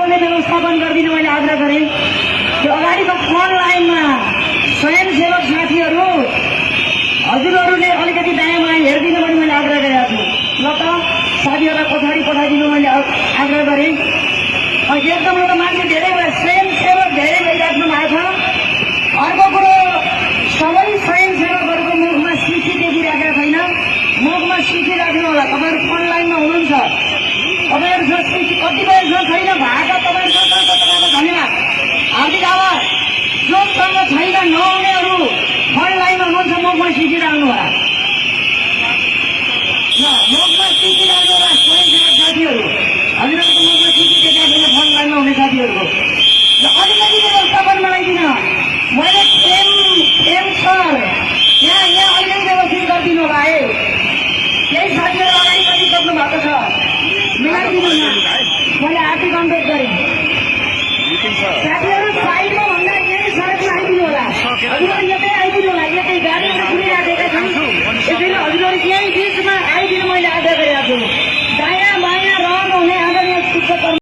बोल्ने व्यवस्थापन गरिदिनु मैले आग्रह गरेँ। त्यो अगाडिको फोन लाइनमा स्वयंसेवक साथीहरू हजुरहरूले अलिकति दायाँ बायाँ हेरिदिनु पनि मैले आग्रह गरेको छु। ल त साथीहरूलाई पछाडि पठाइदिनु मैले आग्रह गरेँ। एकदम त मान्छे धेरै भयो, स्वयंसेवक धेरै भइराख्नु भएको छ। अर्को कुरो सबै स्वयंसेवकहरूको मुखमा सिसी देखिरहेको छैन, मुखमा सिसी राख्नु होला। तपाईँहरू फोन लाइनमा हुनुहुन्छ, तपाईँहरूसँग सिसी कतिपयसँग छैन भएको, तपाईँहरूको धन्यवाद हार्दिक आभार। जोसँग छैन नहुनेहरू फोन लाइनमा हुनुहुन्छ, मुखमा सिसी राख्नु होला। ल मुखमा सिसी राख्नु होला स्वयंसेवक साथीहरू, हजुरहरूको मुखमा सिसी देखाएको छैन फोन लाइनमा हुने साथीहरूको। र अलिकति व्यवस्थापन बनाइदिन मैले एम सर यहाँ अलिकति व्यवस्थित गरिदिनु होला है। केही साथीहरू अगाडि पछि सक्नु भएको छ, मिलाइदिनु न, मैले आर्थिक अनुरोध गरेँ। साथीहरू साइडमा भन्दा यही सडकमा आइदिनु होला, हजुरहरू यतै आइदिनु होला। यतै गाडीहरू कुदिराखेका छन्, यसैले हजुरहरू यही बिचमा आइदिनु मैले आग्रह गरेको छु। दायाँ बायाँ रहनुहुने आदरणीय